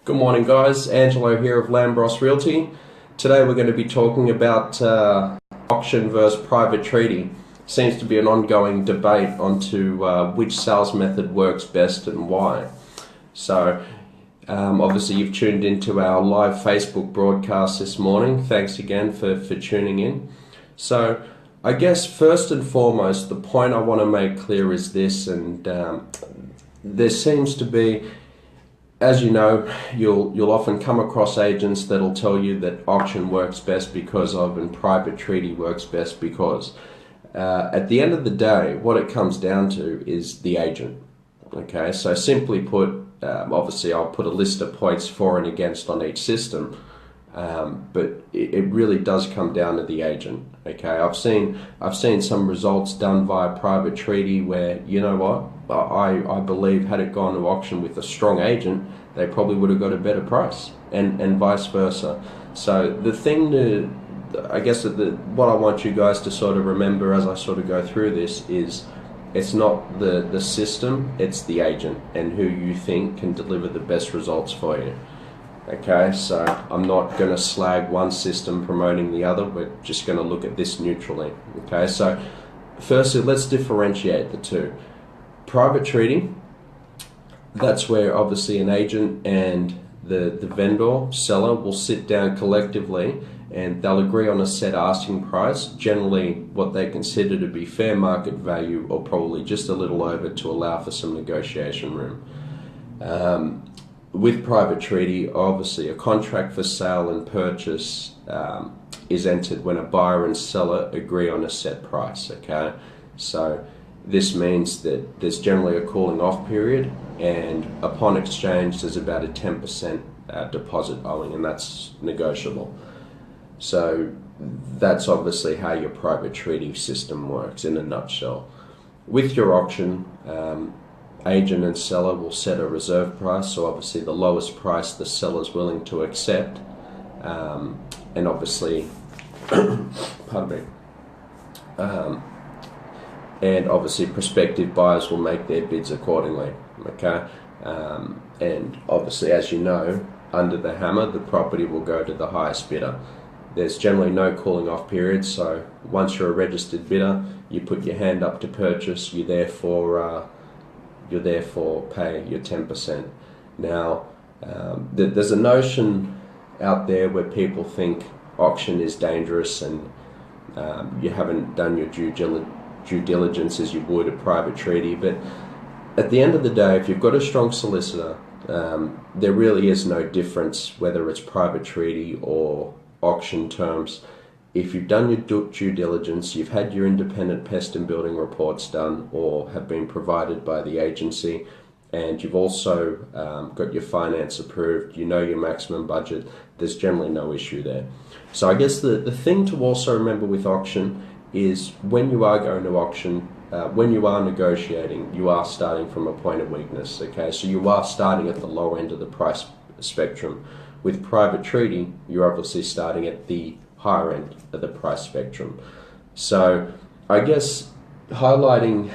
Good morning, guys. Angelo here of Lambros Realty. Today we're going to be talking about auction versus private treaty. Seems to be an ongoing debate onto which sales method works best and why. So obviously you've tuned into our live Facebook broadcast this morning. Thanks again for tuning in. So I guess first and foremost, the point I want to make clear is this, and there seems to be, as you know, you'll often come across agents that'll tell you that auction works best because of, and private treaty works best because. At the end of the day, what it comes down to is the agent. Okay, so simply put, obviously I'll put a list of points for and against on each system, but it really does come down to the agent. Okay, I've seen some results done via private treaty where, you know what, I believe had it gone to auction with a strong agent, they probably would have got a better price, and vice versa. So the thing to, I guess what I want you guys to sort of remember as I sort of go through this is, it's not the system, it's the agent and who you think can deliver the best results for you. Okay, so I'm not going to slag one system promoting the other, we're just going to look at this neutrally. Okay, so firstly, let's differentiate the two. Private treaty, that's where obviously an agent and the vendor, seller, will sit down collectively and they'll agree on a set asking price, generally what they consider to be fair market value or probably just a little over to allow for some negotiation room. With private treaty, obviously a contract for sale and purchase is entered when a buyer and seller agree on a set price. Okay, so this means that there's generally a cooling off period, and upon exchange there's about a 10% deposit owing, and that's negotiable. So that's obviously how your private treaty system works in a nutshell. With your auction, agent and seller will set a reserve price, so obviously the lowest price the seller's willing to accept, and obviously pardon me, and obviously prospective buyers will make their bids accordingly. Okay, and obviously, as you know, under the hammer the property will go to the highest bidder. There's generally no cooling off period, so once you're a registered bidder, you put your hand up to purchase, you therefore pay your 10%. Now, there's a notion out there where people think auction is dangerous and you haven't done your due diligence as you would a private treaty, but at the end of the day, if you've got a strong solicitor, there really is no difference whether it's private treaty or auction terms. If you've done your due diligence, you've had your independent pest and building reports done or have been provided by the agency, and you've also got your finance approved, you know your maximum budget, there's generally no issue there. So I guess the thing to also remember with auction is when you are going to auction, when you are negotiating, you are starting from a point of weakness. Okay, so you are starting at the lower end of the price spectrum. With private treaty, you're obviously starting at the higher end of the price spectrum. So I guess highlighting,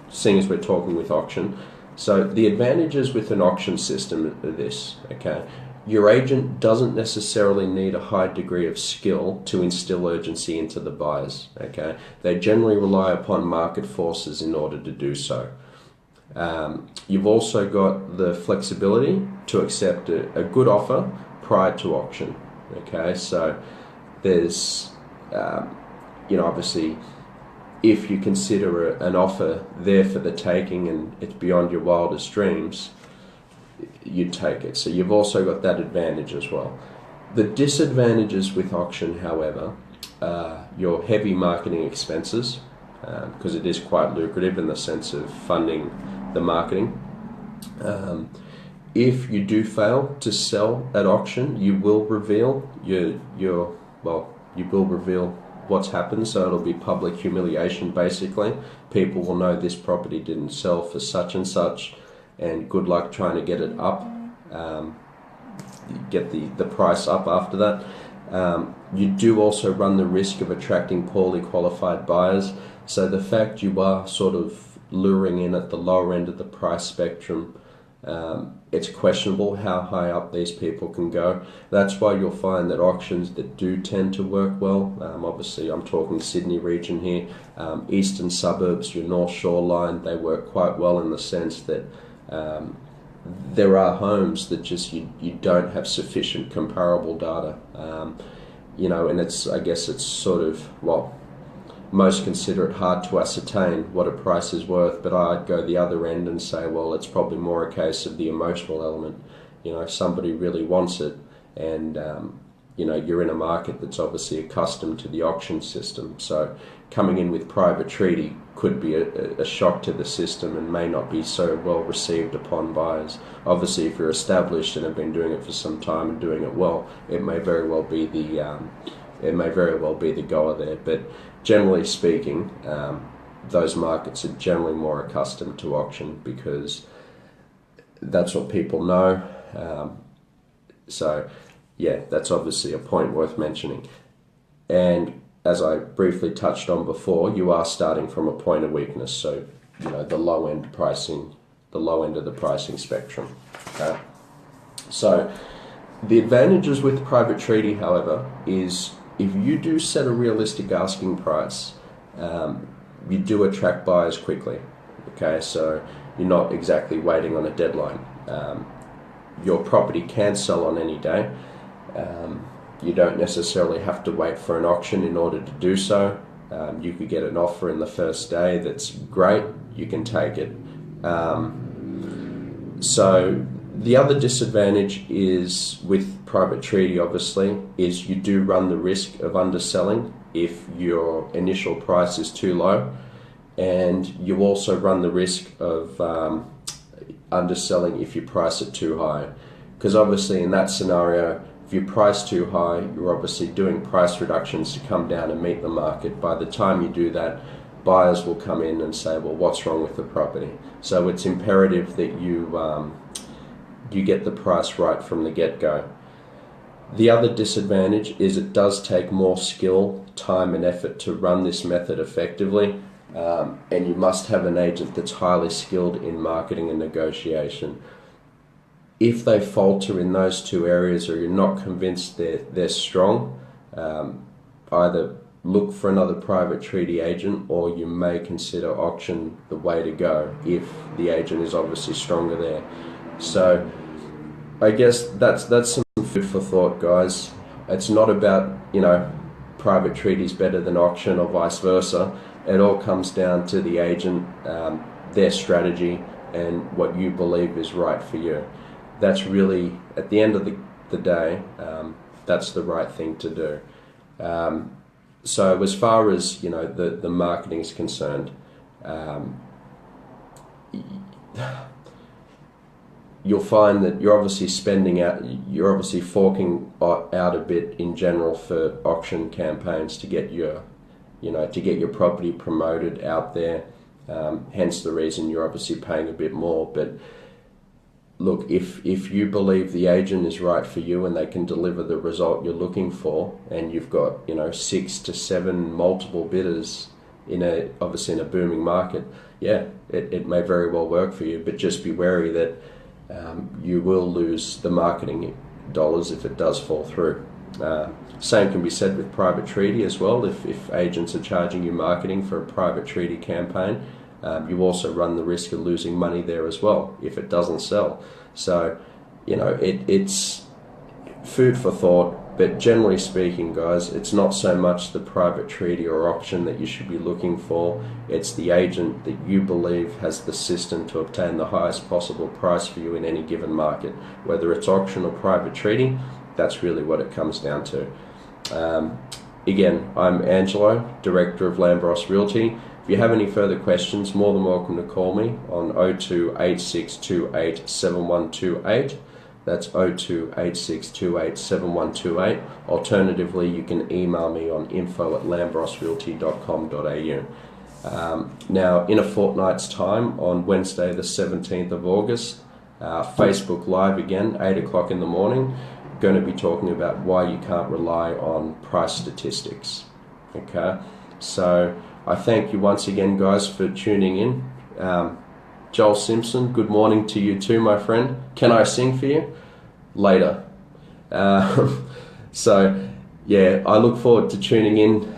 seeing as we're talking with auction, so the advantages with an auction system are this. Okay, your agent doesn't necessarily need a high degree of skill to instill urgency into the buyers. Okay, they generally rely upon market forces in order to do so. You've also got the flexibility to accept a good offer prior to auction. Okay, so there's, obviously, if you consider an offer there for the taking and it's beyond your wildest dreams, you'd take it. So you've also got that advantage as well. The disadvantages with auction, however, your heavy marketing expenses, because it is quite lucrative in the sense of funding the marketing. If you do fail to sell at auction, you will reveal you will reveal what's happened, so it'll be public humiliation basically. People will know this property didn't sell for such and such, and good luck trying to get it up, get the price up after that. You do also run the risk of attracting poorly qualified buyers, so the fact you are sort of luring in at the lower end of the price spectrum, it's questionable how high up these people can go. That's why you'll find that auctions that do tend to work well, obviously I'm talking Sydney region here, eastern suburbs, your North Shoreline, they work quite well in the sense that there are homes that just you don't have sufficient comparable data, and I guess it's sort of, well, most consider it hard to ascertain what a price is worth, but I'd go the other end and say, well, it's probably more a case of the emotional element. If somebody really wants it, and you're in a market that's obviously accustomed to the auction system, so coming in with private treaty could be a shock to the system and may not be so well received upon buyers. Obviously, if you're established and have been doing it for some time and doing it well, it may very well be the goer there. But generally speaking, those markets are generally more accustomed to auction because that's what people know. So yeah, that's obviously a point worth mentioning. And as I briefly touched on before, you are starting from a point of weakness, so the low end of the pricing spectrum. So the advantages with private treaty, however, is if you do set a realistic asking price, you do attract buyers quickly. Okay, so you're not exactly waiting on a deadline. Your property can sell on any day. You don't necessarily have to wait for an auction in order to do so. You could get an offer in the first day that's great, you can take it. So the other disadvantage is with private treaty, obviously, is you do run the risk of underselling if your initial price is too low, and you also run the risk of underselling if you price it too high. Because obviously in that scenario, if you price too high, you're obviously doing price reductions to come down and meet the market. By the time you do that, buyers will come in and say, well, what's wrong with the property? So it's imperative that you get the price right from the get-go. The other disadvantage is it does take more skill, time and effort to run this method effectively, and you must have an agent that's highly skilled in marketing and negotiation. If they falter in those two areas, or you're not convinced they're strong, either look for another private treaty agent, or you may consider auction the way to go if the agent is obviously stronger there. So I guess that's some food for thought, guys. It's not about private treaties better than auction or vice versa. It all comes down to the agent, their strategy, and what you believe is right for you. That's really, at the end of the day, that's the right thing to do. So as far as the marketing is concerned, you'll find that you're obviously forking out a bit in general for auction campaigns to get your property promoted out there. Hence the reason you're obviously paying a bit more. But look, if you believe the agent is right for you and they can deliver the result you're looking for, and you've got 6 to 7 multiple bidders obviously in a booming market, yeah, it may very well work for you. But just be wary that you will lose the marketing dollars if it does fall through. Same can be said with private treaty as well. If agents are charging you marketing for a private treaty campaign, you also run the risk of losing money there as well if it doesn't sell. So, it's food for thought. But generally speaking, guys, it's not so much the private treaty or auction that you should be looking for. It's the agent that you believe has the system to obtain the highest possible price for you in any given market. Whether it's auction or private treaty, that's really what it comes down to. Again, I'm Angelo, Director of Lambros Realty. If you have any further questions, more than welcome to call me on 0286287128. That's 0286287128. Alternatively, you can email me on info@lambrosrealty.com.au. Now, in a fortnight's time, on Wednesday the 17th of August, Facebook Live again, 8 o'clock in the morning, going to be talking about why you can't rely on price statistics. Okay, so I thank you once again, guys, for tuning in. Joel Simpson, good morning to you too, my friend. Can I sing for you? Later. So, yeah, I look forward to tuning in.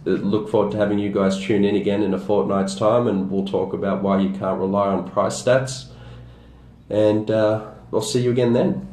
Look forward to having you guys tune in again in a fortnight's time, and we'll talk about why you can't rely on price stats. And I'll see you again then.